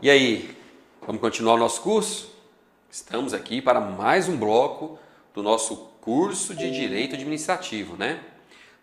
E aí, vamos continuar o nosso curso? Estamos aqui para mais um bloco do nosso curso de Direito Administrativo, né?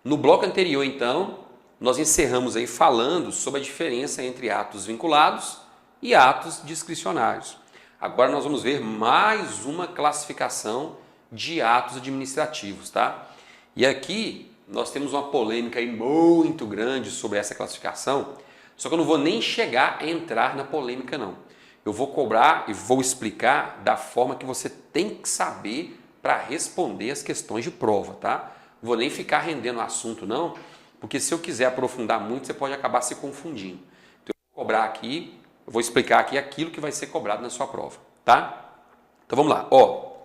No bloco anterior, então, nós encerramos aí falando sobre a diferença entre atos vinculados e atos discricionários. Agora nós vamos ver mais uma classificação de atos administrativos, tá? E aqui nós temos uma polêmica aí muito grande sobre essa classificação, só que eu não vou nem chegar a entrar na polêmica não. Eu vou cobrar e vou explicar da forma que você tem que saber para responder as questões de prova, tá? Não vou nem ficar rendendo o assunto não, porque se eu quiser aprofundar muito, você pode acabar se confundindo. Então eu vou cobrar aqui, eu vou explicar aqui aquilo que vai ser cobrado na sua prova, tá? Então vamos lá, ó.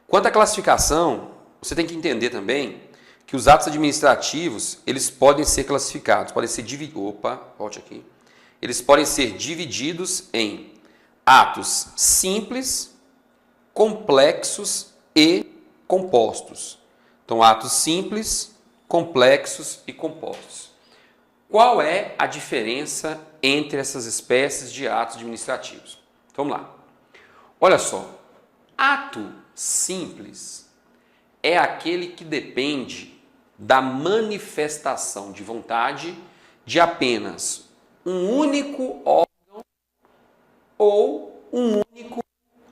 Quanto à classificação, você tem que entender também que os atos administrativos, eles podem ser classificados, podem ser divididos, volte aqui. Eles podem ser divididos em atos simples, complexos e compostos. Então, atos simples, complexos e compostos. Qual é a diferença entre essas espécies de atos administrativos? Vamos lá. Olha só, ato simples é aquele que depende da manifestação de vontade de apenas um único órgão ou um único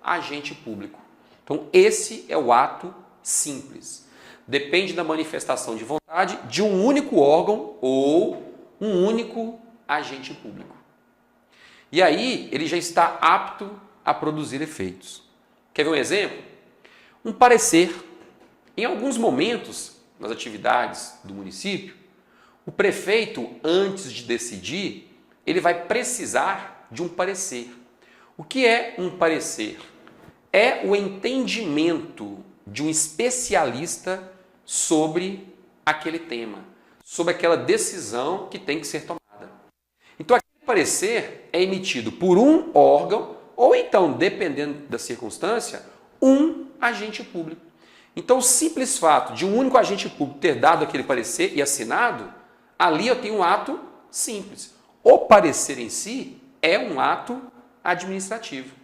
agente público. Então, esse é o ato simples. Depende da manifestação de vontade de um único órgão ou um único agente público. E aí, ele já está apto a produzir efeitos. Quer ver um exemplo? Um parecer. Em alguns momentos, nas atividades do município, o prefeito, antes de decidir, ele vai precisar de um parecer. O que é um parecer? É o entendimento de um especialista sobre aquele tema, sobre aquela decisão que tem que ser tomada. Então, aquele parecer é emitido por um órgão ou então, dependendo da circunstância, um agente público. Então, o simples fato de um único agente público ter dado aquele parecer e assinado, ali eu tenho um ato simples. O parecer em si é um ato administrativo.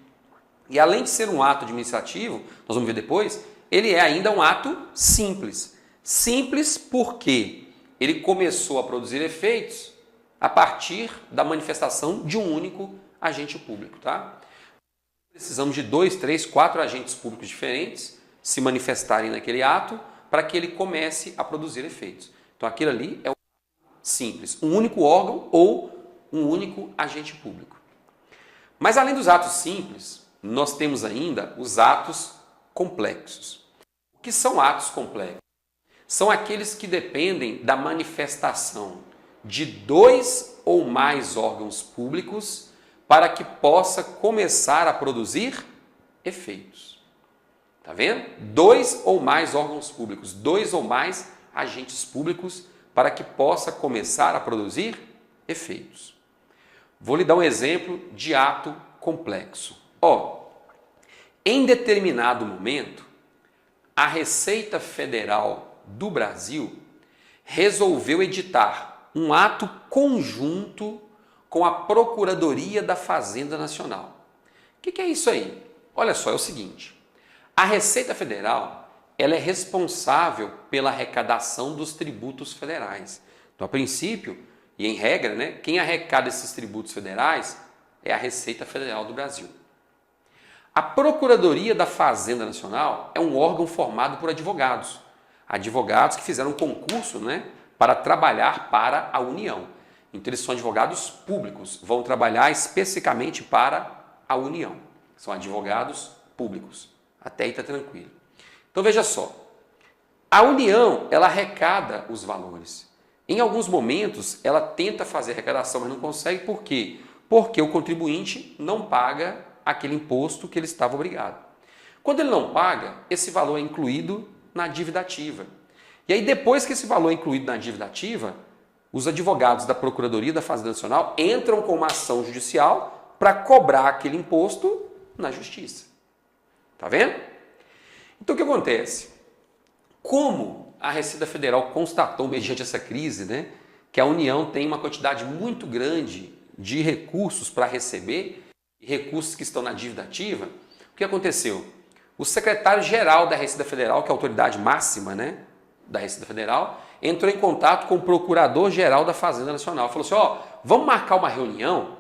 E além de ser um ato administrativo, nós vamos ver depois, ele é ainda um ato simples. Simples porque ele começou a produzir efeitos a partir da manifestação de um único agente público, tá? Precisamos de 2, 3, 4 agentes públicos diferentes se manifestarem naquele ato para que ele comece a produzir efeitos. Então, aquilo ali é o simples, um único órgão ou um único agente público. Mas, além dos atos simples, nós temos ainda os atos complexos. O que são atos complexos? São aqueles que dependem da manifestação de 2 ou mais órgãos públicos para que possa começar a produzir efeitos. Tá vendo? 2 ou mais órgãos públicos, 2 ou mais agentes públicos para que possa começar a produzir efeitos. Vou lhe dar um exemplo de ato complexo. Em determinado momento, a Receita Federal do Brasil resolveu editar um ato conjunto com a Procuradoria da Fazenda Nacional. O que é isso aí? Olha só, é o seguinte. A Receita Federal, ela é responsável pela arrecadação dos tributos federais. Então, a princípio, e em regra, né, quem arrecada esses tributos federais é a Receita Federal do Brasil. A Procuradoria da Fazenda Nacional é um órgão formado por advogados. Advogados que fizeram um concurso, né, para trabalhar para a União. Então, eles são advogados públicos, vão trabalhar especificamente para a União. São advogados públicos. Até aí está tranquilo. Então, veja só. A União, ela arrecada os valores. Em alguns momentos, ela tenta fazer arrecadação, mas não consegue. Por quê? Porque o contribuinte não paga aquele imposto que ele estava obrigado. Quando ele não paga, esse valor é incluído na dívida ativa. E aí, depois que esse valor é incluído na dívida ativa, os advogados da Procuradoria da Fazenda Nacional entram com uma ação judicial para cobrar aquele imposto na justiça. Tá vendo? Então, o que acontece? Como a Receita Federal constatou, mediante essa crise, né, que a União tem uma quantidade muito grande de recursos para receber, e recursos que estão na dívida ativa, o que aconteceu? O secretário-geral da Receita Federal, que é a autoridade máxima, né, da Receita Federal, entrou em contato com o Procurador-Geral da Fazenda Nacional. Falou assim, ó, vamos marcar uma reunião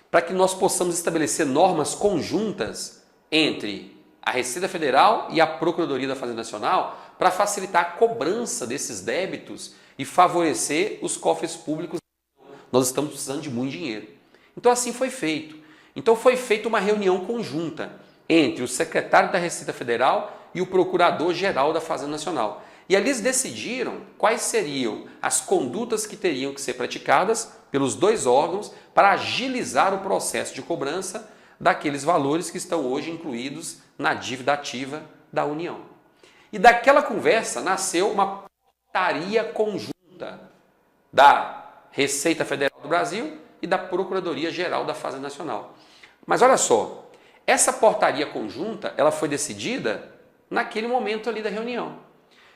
para que nós possamos estabelecer normas conjuntas entre a Receita Federal e a Procuradoria da Fazenda Nacional para facilitar a cobrança desses débitos e favorecer os cofres públicos. Nós estamos precisando de muito dinheiro. Então assim foi feito. Então foi feita uma reunião conjunta entre o secretário da Receita Federal e o Procurador-Geral da Fazenda Nacional. E ali eles decidiram quais seriam as condutas que teriam que ser praticadas pelos dois órgãos para agilizar o processo de cobrança daqueles valores que estão hoje incluídos na dívida ativa da União. E daquela conversa nasceu uma portaria conjunta da Receita Federal do Brasil e da Procuradoria-Geral da Fazenda Nacional. Mas olha só, essa portaria conjunta ela foi decidida naquele momento ali da reunião.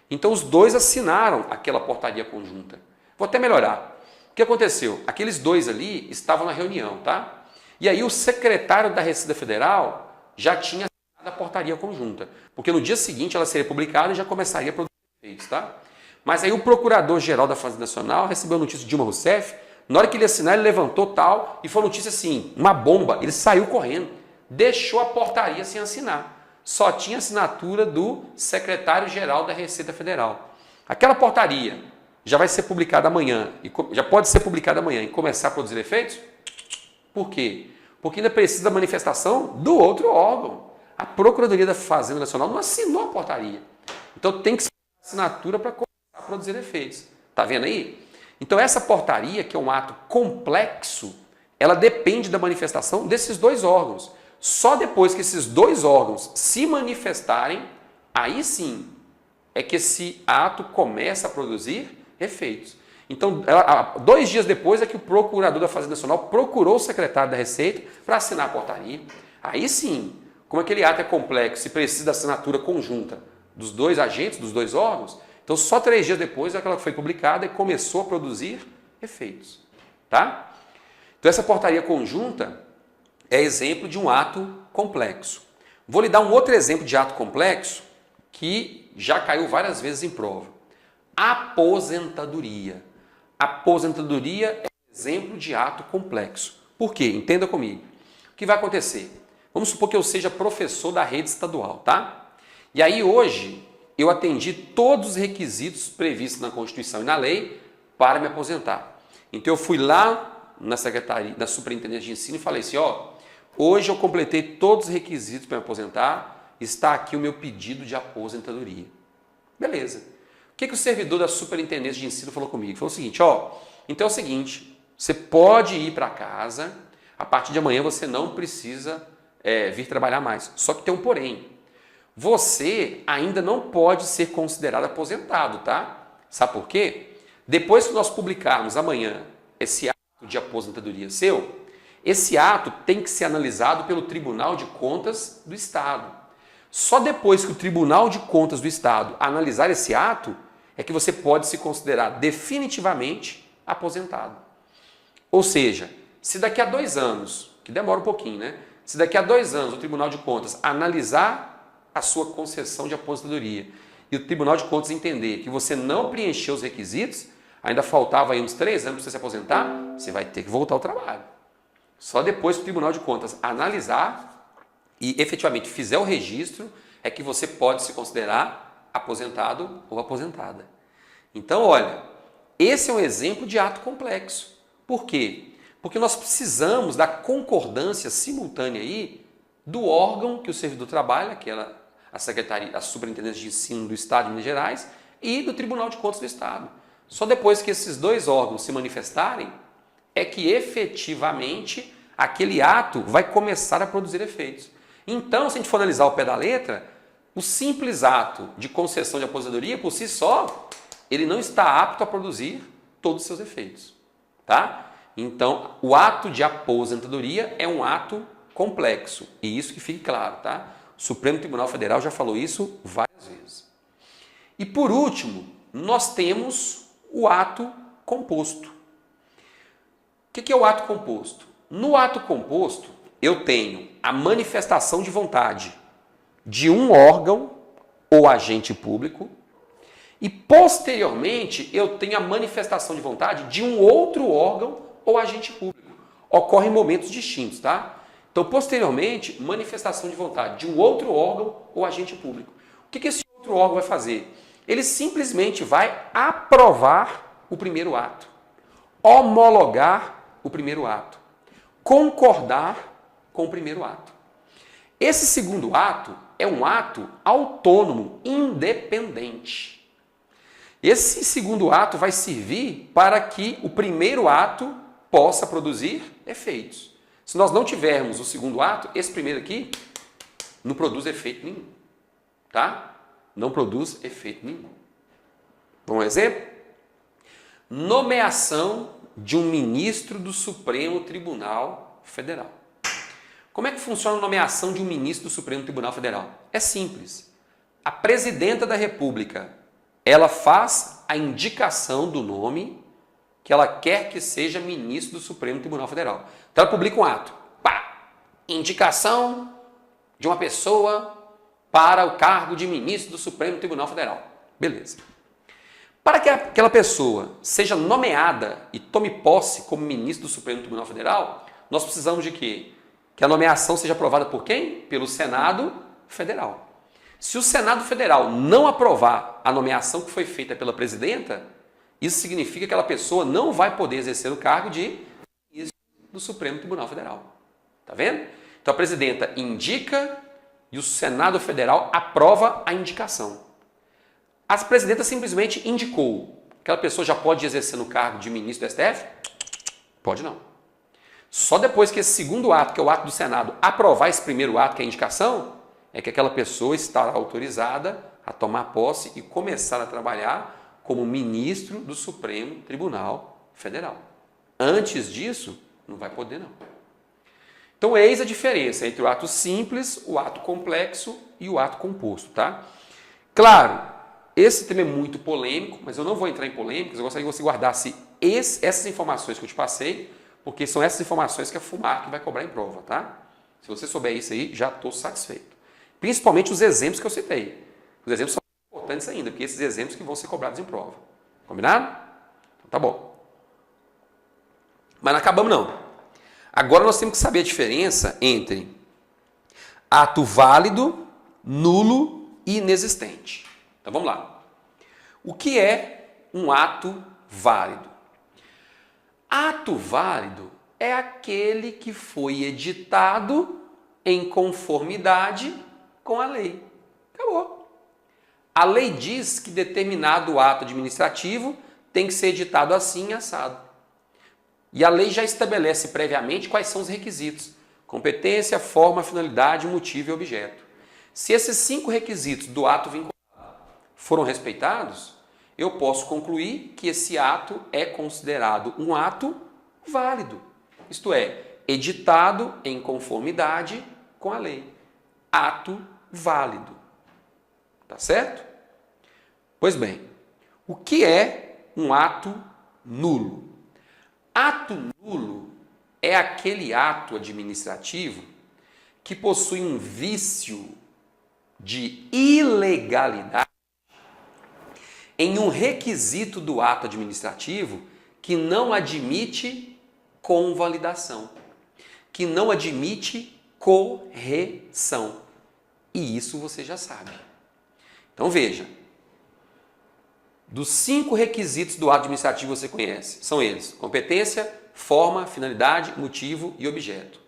Então os dois assinaram aquela portaria conjunta. Vou até melhorar. O que aconteceu? Aqueles dois ali estavam na reunião, tá? E aí o secretário da Receita Federal já tinha assinado a portaria conjunta, porque no dia seguinte ela seria publicada e já começaria a produzir efeitos, tá? Mas aí o Procurador-Geral da Fazenda Nacional recebeu a notícia de Dilma Rousseff, na hora que ele assinar ele levantou tal, e foi notícia assim, uma bomba, ele saiu correndo, deixou a portaria sem assinar. Só tinha assinatura do secretário-geral da Receita Federal. Aquela portaria já vai ser publicada amanhã, já pode ser publicada amanhã e começar a produzir efeitos? Por quê? Porque ainda precisa da manifestação do outro órgão. A Procuradoria da Fazenda Nacional não assinou a portaria. Então tem que ser assinatura para começar a produzir efeitos. Tá vendo aí? Então essa portaria, que é um ato complexo, ela depende da manifestação desses dois órgãos. Só depois que esses dois órgãos se manifestarem, aí sim é que esse ato começa a produzir efeitos. Então, 2 dias depois é que o Procurador da Fazenda Nacional procurou o secretário da Receita para assinar a portaria. Aí sim, como aquele ato é complexo e precisa da assinatura conjunta dos dois agentes, dos dois órgãos, então só 3 dias depois é que ela foi publicada e começou a produzir efeitos. Tá? Então essa portaria conjunta é exemplo de um ato complexo. Vou lhe dar um outro exemplo de ato complexo que já caiu várias vezes em prova. Aposentadoria. Aposentadoria é um exemplo de ato complexo. Por quê? Entenda comigo. O que vai acontecer? Vamos supor que eu seja professor da rede estadual, tá? E aí hoje eu atendi todos os requisitos previstos na Constituição e na lei para me aposentar. Então eu fui lá na secretaria, na Superintendência de Ensino e falei assim, ó, hoje eu completei todos os requisitos para me aposentar, está aqui o meu pedido de aposentadoria. Beleza. O que o servidor da Superintendência de Ensino falou comigo? Falou o seguinte, ó, então é o seguinte, você pode ir para casa, a partir de amanhã você não precisa vir trabalhar mais. Só que tem um porém. Você ainda não pode ser considerado aposentado, tá? Sabe por quê? Depois que nós publicarmos amanhã esse ato de aposentadoria seu, esse ato tem que ser analisado pelo Tribunal de Contas do Estado. Só depois que o Tribunal de Contas do Estado analisar esse ato, é que você pode se considerar definitivamente aposentado. Ou seja, se daqui a 2 anos, que demora um pouquinho, né? Se daqui a 2 anos o Tribunal de Contas analisar a sua concessão de aposentadoria e o Tribunal de Contas entender que você não preencheu os requisitos, ainda faltava aí uns 3 anos para você se aposentar, você vai ter que voltar ao trabalho. Só depois que o Tribunal de Contas analisar e efetivamente fizer o registro, é que você pode se considerar aposentado ou aposentada. Então, olha, esse é um exemplo de ato complexo. Por quê? Porque nós precisamos da concordância simultânea aí do órgão que o servidor trabalha, que é a Secretaria, a Superintendência de Ensino do Estado de Minas Gerais, e do Tribunal de Contas do Estado. Só depois que esses dois órgãos se manifestarem, é que efetivamente aquele ato vai começar a produzir efeitos. Então, se a gente for analisar ao pé da letra, o simples ato de concessão de aposentadoria, por si só, ele não está apto a produzir todos os seus efeitos. Tá? Então, o ato de aposentadoria é um ato complexo. E isso que fique claro. Tá? O Supremo Tribunal Federal já falou isso várias vezes. E por último, nós temos o ato composto. O que é o ato composto? No ato composto, eu tenho a manifestação de vontade de um órgão ou agente público e, posteriormente, eu tenho a manifestação de vontade de um outro órgão ou agente público. Ocorre em momentos distintos, tá? Então, posteriormente, manifestação de vontade de um outro órgão ou agente público. O que esse outro órgão vai fazer? Ele simplesmente vai aprovar o primeiro ato, homologar o primeiro ato, concordar com o primeiro ato. Esse segundo ato é um ato autônomo, independente. Esse segundo ato vai servir para que o primeiro ato possa produzir efeitos. Se nós não tivermos o segundo ato, esse primeiro aqui não produz efeito nenhum. Tá? Não produz efeito nenhum. Um exemplo? Nomeação de um ministro do Supremo Tribunal Federal. Como é que funciona a nomeação de um ministro do Supremo Tribunal Federal? É simples. A presidenta da República, ela faz a indicação do nome que ela quer que seja ministro do Supremo Tribunal Federal. Então ela publica um ato. Pá! Indicação de uma pessoa para o cargo de ministro do Supremo Tribunal Federal. Beleza. Para que aquela pessoa seja nomeada e tome posse como ministro do Supremo Tribunal Federal, nós precisamos de quê? Que a nomeação seja aprovada por quem? Pelo Senado Federal. Se o Senado Federal não aprovar a nomeação que foi feita pela presidenta, isso significa que aquela pessoa não vai poder exercer o cargo de ministro do Supremo Tribunal Federal. Tá vendo? Então a presidenta indica e o Senado Federal aprova a indicação. A presidenta simplesmente indicou. Aquela pessoa já pode exercer no cargo de ministro do STF? Pode não. Só depois que esse segundo ato, que é o ato do Senado, aprovar esse primeiro ato, que é a indicação, é que aquela pessoa estará autorizada a tomar posse e começar a trabalhar como ministro do Supremo Tribunal Federal. Antes disso, não vai poder não. Então, eis a diferença entre o ato simples, o ato complexo e o ato composto, tá? Claro, esse tema é muito polêmico, mas eu não vou entrar em polêmicas, eu gostaria que você guardasse essas informações que eu te passei, porque são essas informações que a FUMARC vai cobrar em prova, tá? Se você souber isso aí, já estou satisfeito. Principalmente os exemplos que eu citei. Os exemplos são importantes ainda, porque esses exemplos que vão ser cobrados em prova. Combinado? Então, tá bom. Mas não acabamos não. Agora nós temos que saber a diferença entre ato válido, nulo e inexistente. Então vamos lá. O que é um ato válido? Ato válido é aquele que foi editado em conformidade com a lei. Acabou. A lei diz que determinado ato administrativo tem que ser editado assim, assado. E a lei já estabelece previamente quais são os requisitos: competência, forma, finalidade, motivo e objeto. Se esses 5 requisitos do ato vinculado foram respeitados, eu posso concluir que esse ato é considerado um ato válido. Isto é, editado em conformidade com a lei. Ato válido. Tá certo? Pois bem, o que é um ato nulo? Ato nulo é aquele ato administrativo que possui um vício de ilegalidade em um requisito do ato administrativo que não admite convalidação, que não admite correção. E isso você já sabe. Então veja, dos 5 requisitos do ato administrativo você conhece, são eles: competência, forma, finalidade, motivo e objeto.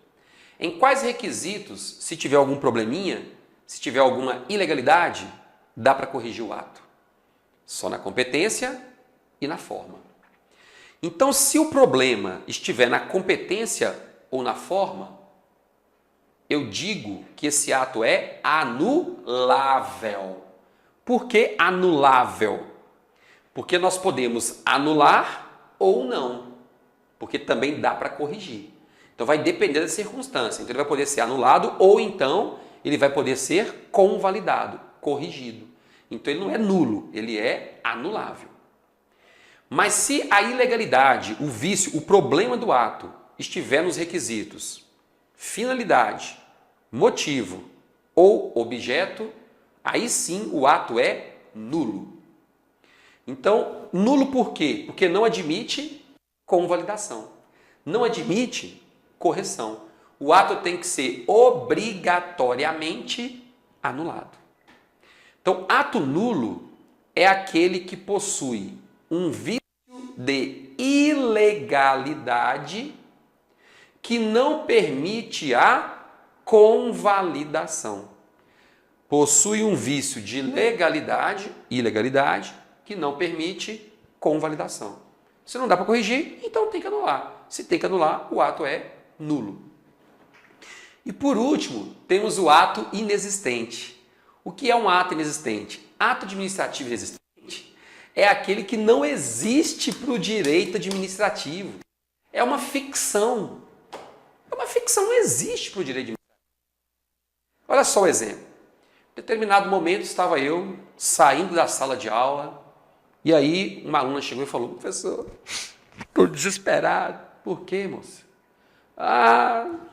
Em quais requisitos, se tiver algum probleminha, se tiver alguma ilegalidade, dá para corrigir o ato? Só na competência e na forma. Então, se o problema estiver na competência ou na forma, eu digo que esse ato é anulável. Por que anulável? Porque nós podemos anular ou não, porque também dá para corrigir. Então vai depender da circunstância. Então ele vai poder ser anulado ou então ele vai poder ser convalidado, corrigido. Então ele não é nulo, ele é anulável. Mas se a ilegalidade, o vício, o problema do ato estiver nos requisitos finalidade, motivo ou objeto, aí sim o ato é nulo. Então, nulo por quê? Porque não admite convalidação. Não admite correção. O ato tem que ser obrigatoriamente anulado. Então, ato nulo é aquele que possui um vício de ilegalidade que não permite a convalidação. Possui um vício de ilegalidade, que não permite convalidação. Se não dá para corrigir, então tem que anular. Se tem que anular, o ato é nulo. E por último, temos o ato inexistente. O que é um ato inexistente? Ato administrativo inexistente é aquele que não existe para o direito administrativo. É uma ficção. É uma ficção, não existe para o direito administrativo. Olha só o exemplo. Em determinado momento estava eu saindo da sala de aula e aí uma aluna chegou e falou: professor, estou desesperado. Por quê, moça?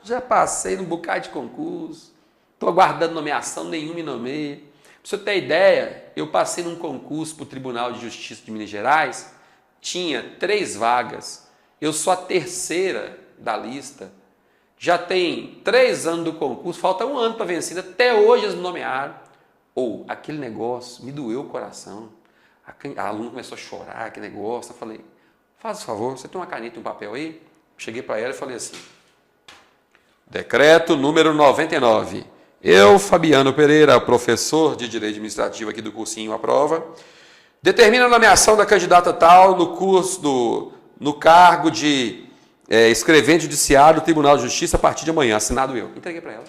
Já passei num bocado de concurso, estou aguardando nomeação, nenhuma me nomeia. Para você ter ideia, eu passei num concurso para o Tribunal de Justiça de Minas Gerais, tinha 3 vagas, eu sou a terceira da lista, já tem 3 anos do concurso, falta 1 ano para vencer, até hoje eles me nomearam. Aquele negócio me doeu o coração, a aluna começou a chorar, aquele negócio, eu falei: faz o favor, você tem uma caneta e um papel aí? Cheguei para ela e falei assim: decreto número 99. Eu, Fabiano Pereira, professor de Direito Administrativo aqui do cursinho à prova, determino a nomeação da candidata tal no cargo de escrevente judiciário do Tribunal de Justiça a partir de amanhã, assinado eu. Entreguei para ela.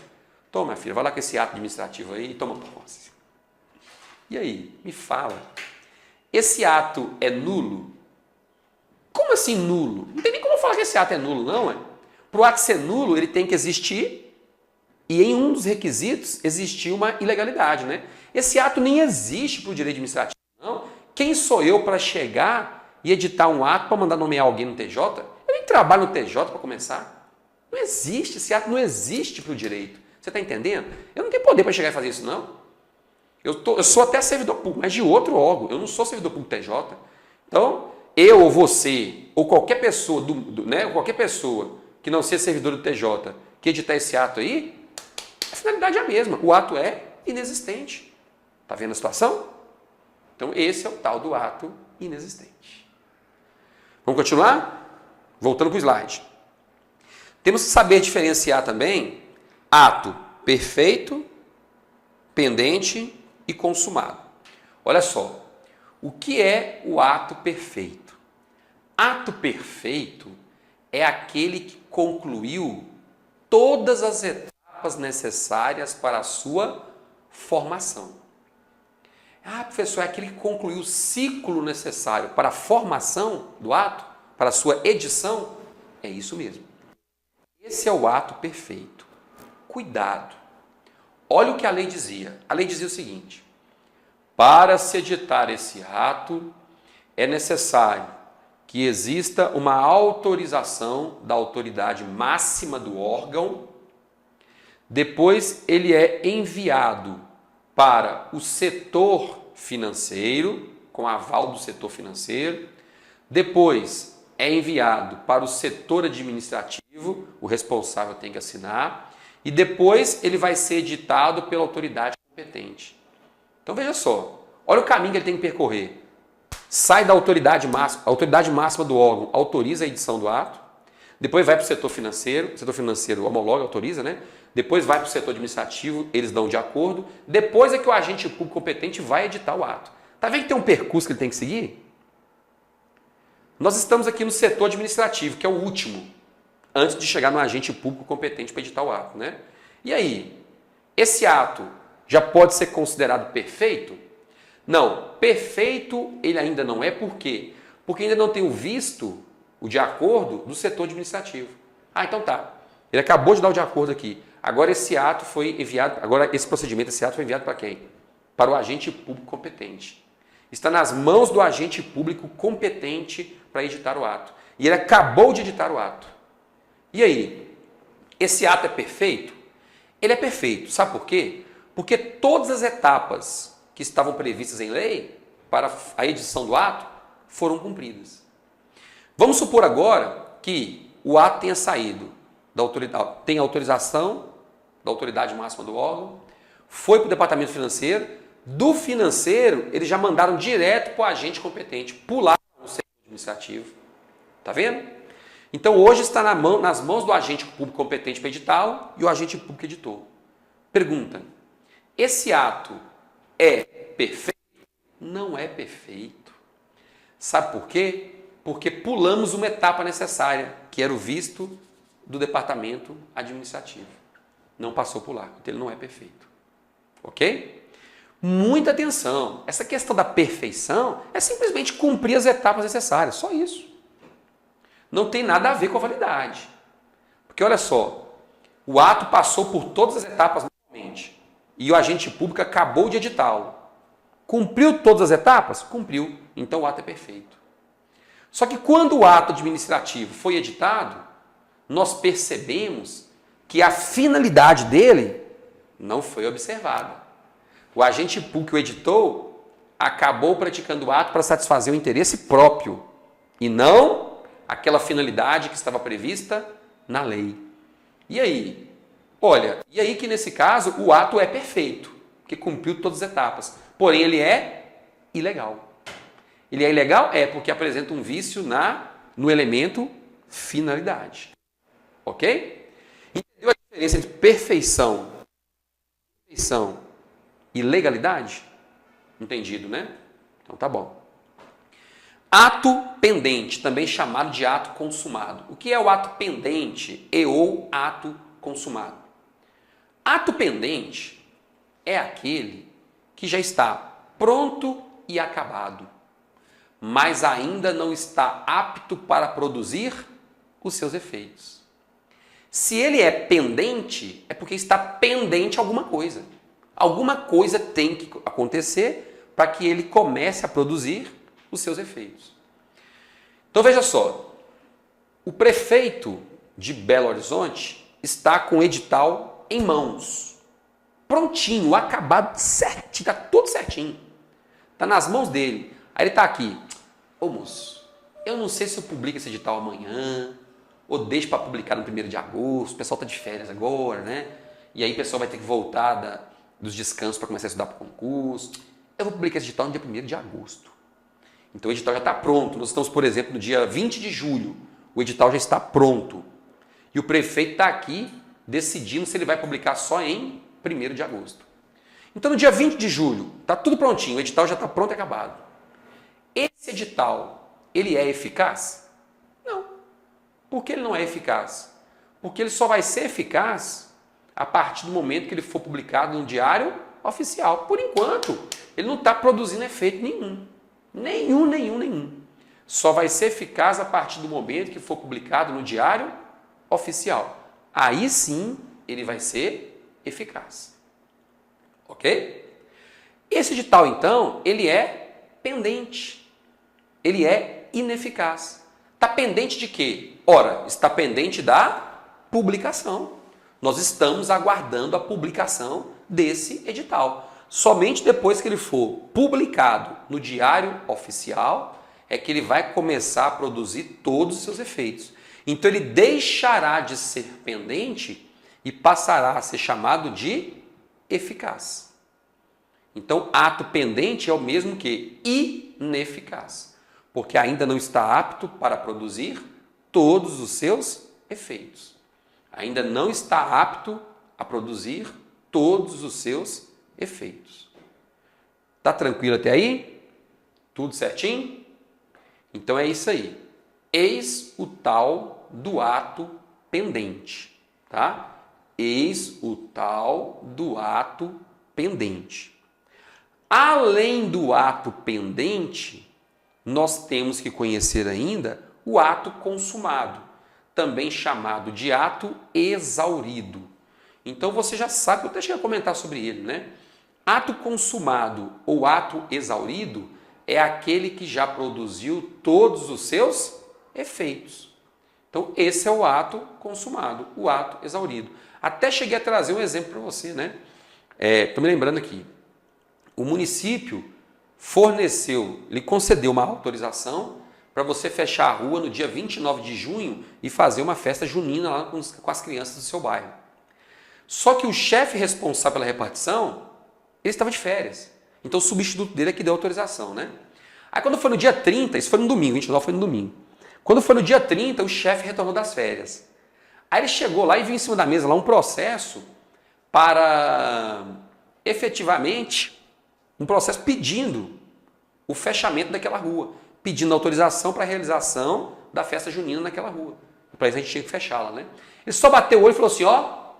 Toma, minha filha, vai lá com esse ato administrativo aí e toma posse. E aí, me fala, esse ato é nulo? Como assim nulo? Não tem nem como falar que esse ato é nulo, não, é? Para o ato ser nulo, ele tem que existir e em um dos requisitos existir uma ilegalidade, né? Esse ato nem existe para o direito administrativo, não. Quem sou eu para chegar e editar um ato para mandar nomear alguém no TJ? Eu nem trabalho no TJ para começar. Não existe, esse ato não existe para o direito. Você está entendendo? Eu não tenho poder para chegar e fazer isso, não. Eu sou até servidor público, mas de outro órgão. Eu não sou servidor público TJ. Então, eu ou você, ou qualquer pessoa, qualquer pessoa que não seja servidor do TJ, que editar esse ato aí, a finalidade é a mesma. O ato é inexistente. Está vendo a situação? Então, esse é o tal do ato inexistente. Vamos continuar? Voltando para o slide. Temos que saber diferenciar também ato perfeito, pendente e consumado. Olha só, o que é o ato perfeito? Ato perfeito é aquele que concluiu todas as etapas necessárias para a sua formação. Professor, é aquele que concluiu o ciclo necessário para a formação do ato, para a sua edição? É isso mesmo. Esse é o ato perfeito. Cuidado. Olha o que a lei dizia. A lei dizia o seguinte: para se editar esse ato, é necessário que exista uma autorização da autoridade máxima do órgão. Depois ele é enviado para o setor financeiro, com aval do setor financeiro. Depois é enviado para o setor administrativo, o responsável tem que assinar. E depois ele vai ser editado pela autoridade competente. Então veja só, olha o caminho que ele tem que percorrer. Sai da autoridade máxima, a autoridade máxima do órgão autoriza a edição do ato, depois vai para o setor financeiro homologa, autoriza, né? Depois vai para o setor administrativo, eles dão de acordo, depois é que o agente público competente vai editar o ato. Tá vendo que tem um percurso que ele tem que seguir? Nós estamos aqui no setor administrativo, que é o último, antes de chegar no agente público competente para editar o ato, né? E aí, esse ato já pode ser considerado perfeito? Não, perfeito ele ainda não é, por quê? Porque ainda não tem o visto, o de acordo do setor administrativo. Então tá, ele acabou de dar o de acordo aqui. Agora esse ato foi enviado, esse ato foi enviado para quem? Para o agente público competente. Está nas mãos do agente público competente para editar o ato. E ele acabou de editar o ato. E aí? esse ato é perfeito? Ele é perfeito. Sabe por quê? Porque todas as etapas que estavam previstas em lei para a edição do ato foram cumpridas. Vamos supor agora que o ato tenha saído da autoridade, tem autorização da autoridade máxima do órgão, foi para o departamento financeiro, do financeiro eles já mandaram direto para o agente competente, pular no setor administrativo. Tá vendo? Então hoje está nas mãos do agente público competente para editá-lo e o agente público editor. Pergunta, esse ato é perfeito? Não é perfeito. Sabe por quê? Porque pulamos uma etapa necessária, que era o visto do departamento administrativo. Não passou por lá, então ele não é perfeito. Ok? Muita atenção. Essa questão da perfeição é simplesmente cumprir as etapas necessárias, só isso. Não tem nada a ver com a validade. Porque olha só, o ato passou por todas as etapas normalmente e o agente público acabou de editá-lo. Cumpriu todas as etapas? Cumpriu. Então o ato é perfeito. Só que quando o ato administrativo foi editado, nós percebemos que a finalidade dele não foi observada. O agente público que o editou acabou praticando o ato para satisfazer o interesse próprio e não aquela finalidade que estava prevista na lei. E aí? Olha, e aí que nesse caso o ato é perfeito, porque cumpriu todas as etapas. Porém, ele é ilegal. Ele é ilegal? É porque apresenta um vício no elemento finalidade. Ok? Entendeu a diferença entre perfeição e legalidade? Entendido, né? Então tá bom. Ato pendente, também chamado de ato consumado. O que é o ato pendente e ou ato consumado? Ato pendente é aquele que já está pronto e acabado, mas ainda não está apto para produzir os seus efeitos. Se ele é pendente, é porque está pendente alguma coisa. Alguma coisa tem que acontecer para que ele comece a produzir os seus efeitos. Então veja só, o prefeito de Belo Horizonte está com o edital em mãos, prontinho, acabado, certinho, está tudo certinho, está nas mãos dele. Aí ele está aqui, ô moço, eu não sei se eu publico esse edital amanhã, ou deixo para publicar no 1º de agosto, o pessoal está de férias agora, né? E aí o pessoal vai ter que voltar dos descansos para começar a estudar para o concurso. Eu vou publicar esse edital no dia 1º de agosto. Então o edital já está pronto. Nós estamos, por exemplo, no dia 20 de julho. O edital já está pronto. E o prefeito está aqui decidindo se ele vai publicar só em 1º de agosto. Então no dia 20 de julho, está tudo prontinho, o edital já está pronto e acabado. Esse edital, ele é eficaz? Não. Por que ele não é eficaz? Porque ele só vai ser eficaz a partir do momento que ele for publicado no Diário Oficial. Por enquanto, ele não está produzindo efeito nenhum. Nenhum. Só vai ser eficaz a partir do momento que for publicado no Diário Oficial. Aí sim, ele vai ser eficaz. Ok? Esse edital, então, ele é pendente. Ele é ineficaz. Está pendente de quê? Ora, está pendente da publicação. Nós estamos aguardando a publicação desse edital. Somente depois que ele for publicado no Diário Oficial é que ele vai começar a produzir todos os seus efeitos. Então ele deixará de ser pendente e passará a ser chamado de eficaz. Então, ato pendente é o mesmo que ineficaz, porque ainda não está apto para produzir todos os seus efeitos. Ainda não está apto a produzir todos os seus efeitos. Tá tranquilo até aí? Tudo certinho? Então é isso aí. Eis o tal do ato pendente, tá? Eis o tal do ato pendente. Além do ato pendente, nós temos que conhecer ainda o ato consumado, também chamado de ato exaurido. Então você já sabe, eu até cheguei a comentar sobre ele, né? Ato consumado ou ato exaurido é aquele que já produziu todos os seus efeitos. Então, esse é o ato consumado, o ato exaurido. Até cheguei a trazer um exemplo para você, né? Estou me lembrando aqui. O município lhe concedeu uma autorização para você fechar a rua no dia 29 de junho e fazer uma festa junina lá com as crianças do seu bairro. Só que o chefe responsável pela repartição, ele estava de férias. Então o substituto dele é que deu autorização, né? Aí quando foi no dia 30, isso foi no domingo, 29 foi no domingo. Quando foi no dia 30, o chefe retornou das férias. Aí ele chegou lá e viu em cima da mesa lá um processo para, efetivamente, um processo pedindo o fechamento daquela rua, pedindo autorização para a realização da festa junina naquela rua. Para isso a gente tinha que fechá-la, né? Ele só bateu o olho e falou assim, ó,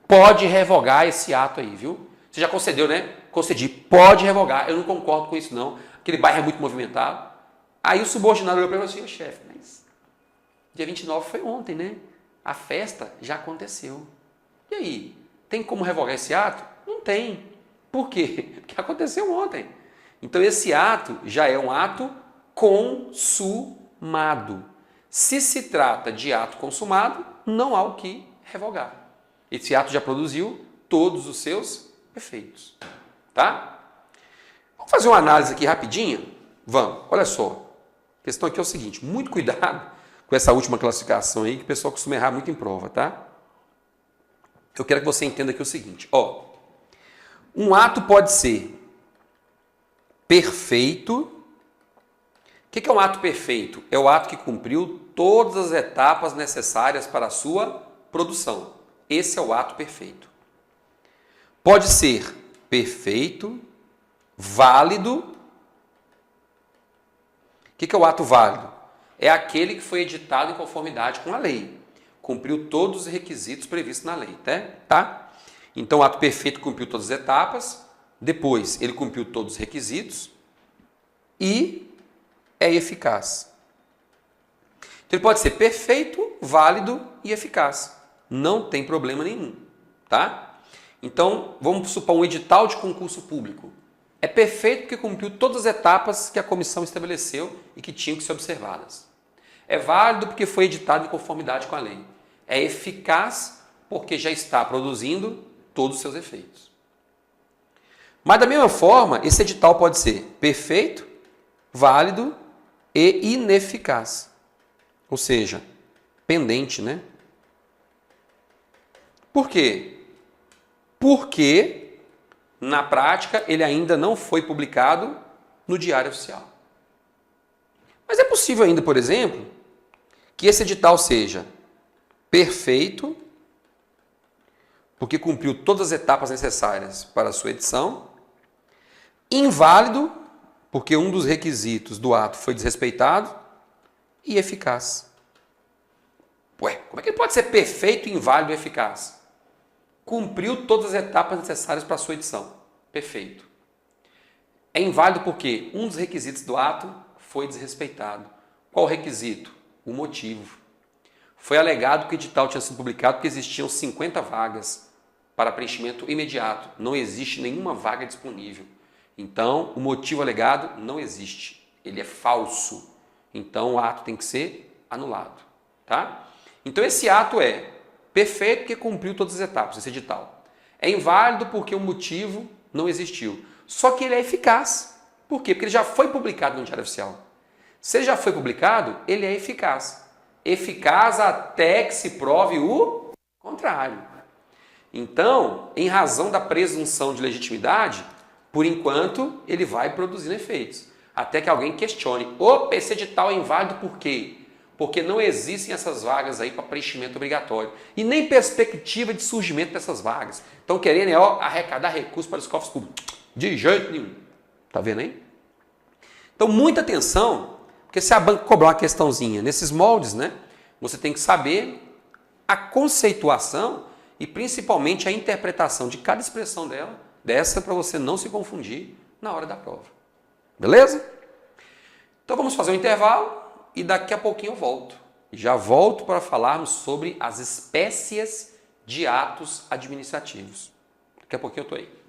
pode revogar esse ato aí, viu? Você já concedeu, né? Concedi, pode revogar. Eu não concordo com isso, não. Aquele bairro é muito movimentado. Aí o subordinado olhou para ele e falou assim, chefe, mas dia 29 foi ontem, né? A festa já aconteceu. E aí, tem como revogar esse ato? Não tem. Por quê? Porque aconteceu ontem. Então esse ato já é um ato consumado. Se se trata de ato consumado, não há o que revogar. Esse ato já produziu todos os seus efeitos. Tá? Vamos fazer uma análise aqui rapidinha? Vamos. Olha só. A questão aqui é o seguinte, muito cuidado com essa última classificação aí, que o pessoal costuma errar muito em prova, tá? Eu quero que você entenda aqui o seguinte, ó. Um ato pode ser perfeito. O que é um ato perfeito? É o ato que cumpriu todas as etapas necessárias para a sua produção. Esse é o ato perfeito. Pode ser perfeito, válido. O que é o ato válido? É aquele que foi editado em conformidade com a lei. Cumpriu todos os requisitos previstos na lei, tá? Então o ato perfeito cumpriu todas as etapas, depois ele cumpriu todos os requisitos e é eficaz. Então ele pode ser perfeito, válido e eficaz. Não tem problema nenhum, tá? Então vamos supor um edital de concurso público. É perfeito porque cumpriu todas as etapas que a comissão estabeleceu e que tinham que ser observadas. É válido porque foi editado em conformidade com a lei. É eficaz porque já está produzindo todos os seus efeitos. Mas da mesma forma, esse edital pode ser perfeito, válido e ineficaz. Ou seja, pendente, né? Por quê? Porque na prática, ele ainda não foi publicado no Diário Oficial. Mas é possível ainda, por exemplo, que esse edital seja perfeito, porque cumpriu todas as etapas necessárias para a sua edição, inválido, porque um dos requisitos do ato foi desrespeitado, e eficaz. Ué, como é que ele pode ser perfeito, inválido e eficaz? Cumpriu todas as etapas necessárias para a sua edição. Perfeito. É inválido porque um dos requisitos do ato foi desrespeitado. Qual o requisito? O motivo. Foi alegado que o edital tinha sido publicado porque existiam 50 vagas para preenchimento imediato. Não existe nenhuma vaga disponível. Então, o motivo alegado não existe. Ele é falso. Então, o ato tem que ser anulado. Tá? Então, esse ato é perfeito porque cumpriu todas as etapas, esse edital. É inválido porque o motivo não existiu. Só que ele é eficaz. Por quê? Porque ele já foi publicado no Diário Oficial. Se ele já foi publicado, ele é eficaz. Eficaz até que se prove o contrário. Então, em razão da presunção de legitimidade, por enquanto, ele vai produzindo efeitos. Até que alguém questione. Opa, esse edital é inválido por quê? Porque não existem essas vagas aí para preenchimento obrigatório. E nem perspectiva de surgimento dessas vagas. Estão querendo arrecadar recursos para os cofres públicos. De jeito nenhum. Tá vendo aí? Então, muita atenção, porque se a banca cobrar uma questãozinha nesses moldes, né, você tem que saber a conceituação e principalmente a interpretação de cada expressão dessa para você não se confundir na hora da prova. Beleza? Então, vamos fazer um intervalo. E daqui a pouquinho eu volto. Já volto para falarmos sobre as espécies de atos administrativos. Daqui a pouquinho eu estou aí.